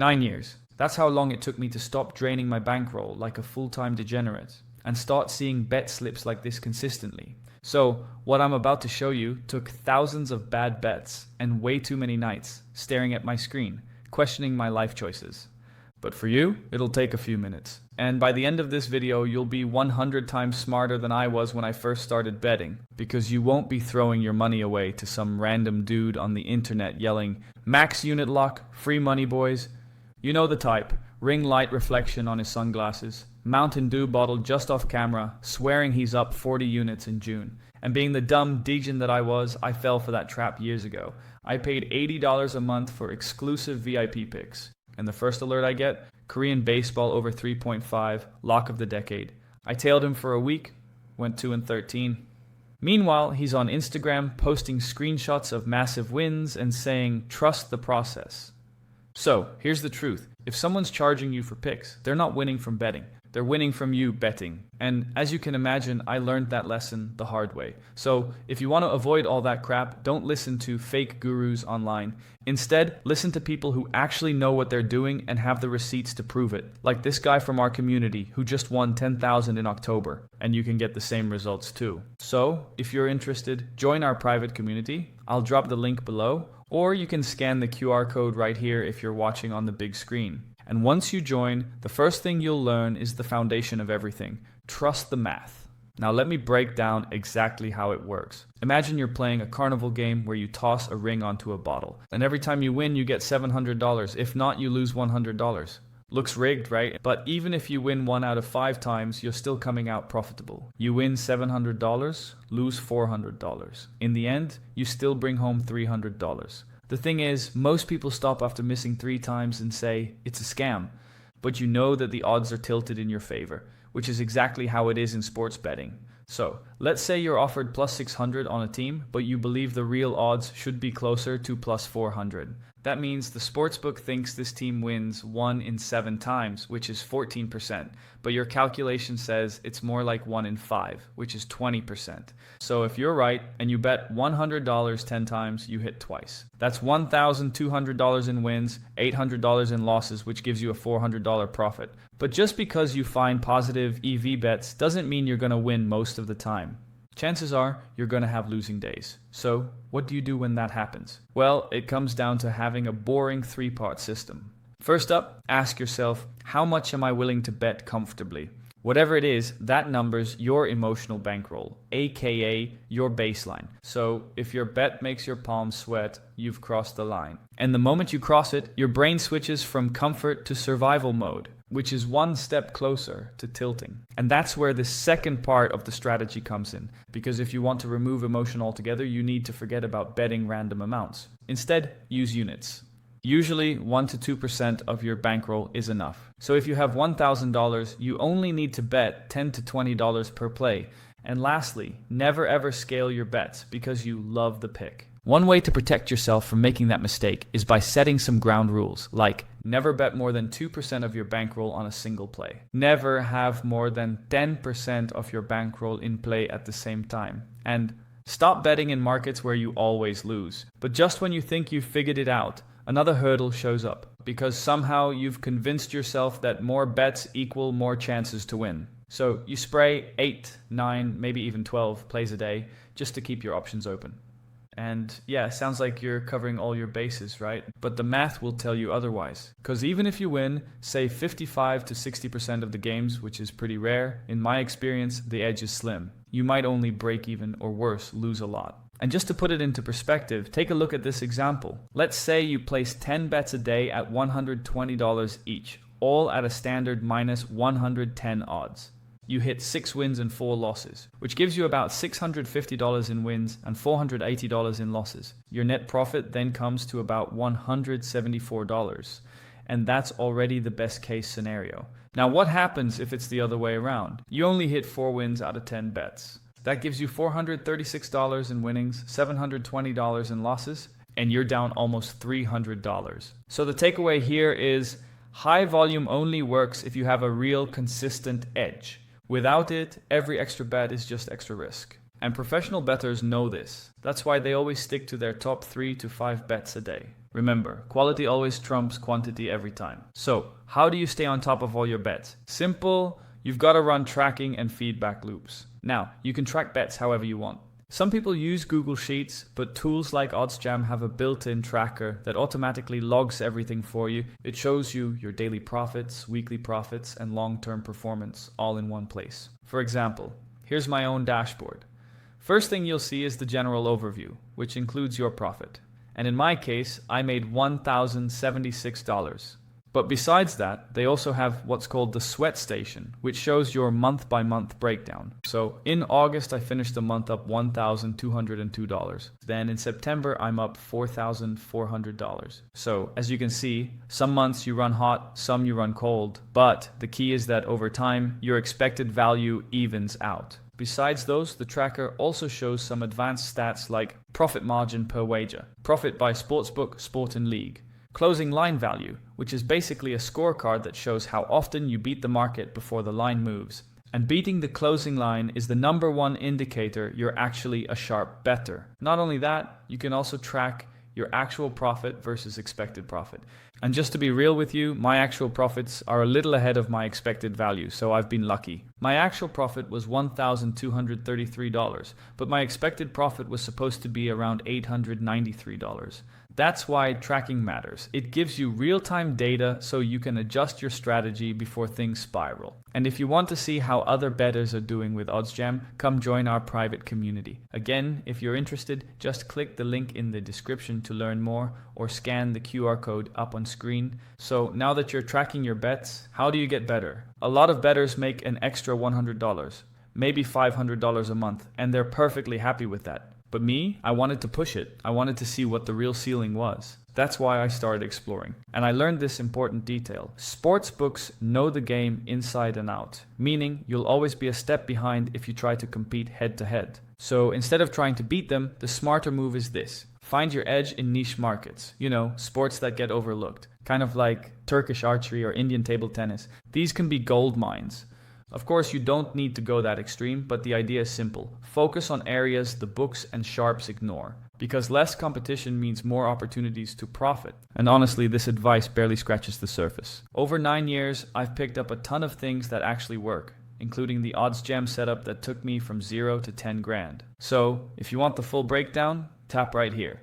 9 years. That's how long it took me to stop draining my bankroll like a full-time degenerate and start seeing bet slips like this consistently. So, what I'm about to show you took thousands of bad bets and way too many nights staring at my screen, questioning my life choices. But for you, it'll take a few minutes. And by the end of this video, you'll be 100 times smarter than I was when I first started betting, because you won't be throwing your money away to some random dude on the internet yelling, "Max unit lock, free money boys." You know the type. Ring light reflection on his sunglasses, Mountain Dew bottle just off camera, swearing he's up 40 units in June. And being the dumb degen that I was, I fell for that trap years ago. I paid $80 a month for exclusive VIP picks. And the first alert I get, Korean baseball over 3.5, lock of the decade. I tailed him for a week, went 2-13. Meanwhile, he's on Instagram posting screenshots of massive wins and saying, "Trust the process." So, here's the truth. If someone's charging you for picks, they're not winning from betting. They're winning from you betting. And as you can imagine, I learned that lesson the hard way. So, if you want to avoid all that crap, don't listen to fake gurus online. Instead, listen to people who actually know what they're doing and have the receipts to prove it. Like this guy from our community who just won 10,000 in October. And you can get the same results too. So, if you're interested, join our private community. I'll drop the link below. Or you can scan the QR code right here if you're watching on the big screen. And once you join, the first thing you'll learn is the foundation of everything. Trust the math. Now let me break down exactly how it works. Imagine you're playing a carnival game where you toss a ring onto a bottle. And every time you win, you get $700. If not, you lose $100. Looks rigged, right? But even if you win 1 out of 5 times, you're still coming out profitable. You win $700, lose $400. In the end, you still bring home $300. The thing is, most people stop after missing 3 times and say, it's a scam. But you know that the odds are tilted in your favor, which is exactly how it is in sports betting. So, let's say you're offered plus 600 on a team, but you believe the real odds should be closer to plus 400. That means the sportsbook thinks this team wins 1 in 7 times, which is 14%, but your calculation says it's more like 1 in 5, which is 20%. So if you're right and you bet $100 10 times, you hit twice. That's $1,200 in wins, $800 in losses, which gives you a $400 profit. But just because you find positive EV bets doesn't mean you're going to win most of the time. Chances are you're going to have losing days. So, what do you do when that happens? Well, it comes down to having a boring 3-part system. First up, ask yourself, how much am I willing to bet comfortably? Whatever it is, that number's your emotional bankroll, aka your baseline. So, if your bet makes your palms sweat, you've crossed the line. And the moment you cross it, your brain switches from comfort to survival mode, which is 1 step closer to tilting. And that's where the second part of the strategy comes in. Because if you want to remove emotion altogether, you need to forget about betting random amounts. Instead, use units. Usually 1 to 2% of your bankroll is enough. So if you have $1,000, you only need to bet $10 to $20 per play. And lastly, never ever scale your bets because you love the pick. One way to protect yourself from making that mistake is by setting some ground rules, like never bet more than 2% of your bankroll on a single play. Never have more than 10% of your bankroll in play at the same time. And stop betting in markets where you always lose. But just when you think you've figured it out, another hurdle shows up, because somehow you've convinced yourself that more bets equal more chances to win. So you spray 8, 9, maybe even 12 plays a day just to keep your options open. And yeah, sounds like you're covering all your bases, right? But the math will tell you otherwise. Because even if you win, say 55 to 60% of the games, which is pretty rare, in my experience, the edge is slim. You might only break even, or worse, lose a lot. And just to put it into perspective, take a look at this example. Let's say you place 10 bets a day at $120 each, all at a standard minus 110 odds. You hit 6 wins and 4 losses, which gives you about $650 in wins and $480 in losses. Your net profit then comes to about $174, and that's already the best case scenario. Now what happens if it's the other way around? You only hit 4 wins out of 10 bets. That gives you $436 in winnings, $720 in losses, and you're down almost $300. So the takeaway here is high volume only works if you have a real consistent edge. Without it, every extra bet is just extra risk. And professional bettors know this. That's why they always stick to their top 3 to 5 bets a day. Remember, quality always trumps quantity every time. So, how do you stay on top of all your bets? Simple, you've got to run tracking and feedback loops. Now, you can track bets however you want. Some people use Google Sheets, but tools like OddsJam have a built-in tracker that automatically logs everything for you. It shows you your daily profits, weekly profits, and long-term performance all in one place. For example, here's my own dashboard. First thing you'll see is the general overview, which includes your profit. And in my case, I made $1,076. But besides that, they also have what's called the sweat station, which shows your month-by-month breakdown. So in August, I finished the month up $1,202. Then in September, I'm up $4,400. So as you can see, some months you run hot, some you run cold. But the key is that over time, your expected value evens out. Besides those, the tracker also shows some advanced stats like profit margin per wager, profit by sportsbook, sport and league, closing line value, which is basically a scorecard that shows how often you beat the market before the line moves. And beating the closing line is the #1 indicator you're actually a sharp bettor. Not only that, you can also track your actual profit versus expected profit. And just to be real with you, my actual profits are a little ahead of my expected value, so I've been lucky. My actual profit was $1,233, but my expected profit was supposed to be around $893. That's why tracking matters. It gives you real-time data so you can adjust your strategy before things spiral. And if you want to see how other bettors are doing with OddsJam, come join our private community. Again, if you're interested, just click the link in the description to learn more or scan the QR code up on screen. So now that you're tracking your bets, how do you get better? A lot of bettors make an extra $100, maybe $500 a month, and they're perfectly happy with that. But me, I wanted to push it. I wanted to see what the real ceiling was. That's why I started exploring. And I learned this important detail. Sportsbooks know the game inside and out, meaning you'll always be a step behind if you try to compete head to head. So instead of trying to beat them, the smarter move is this. Find your edge in niche markets. You know, sports that get overlooked. Kind of like Turkish archery or Indian table tennis. These can be gold mines. Of course, you don't need to go that extreme, but the idea is simple. Focus on areas the books and sharps ignore, because less competition means more opportunities to profit. And honestly, this advice barely scratches the surface. Over 9 years, I've picked up a ton of things that actually work, including the OddsJam setup that took me from 0 to 10 grand. So, if you want the full breakdown, tap right here.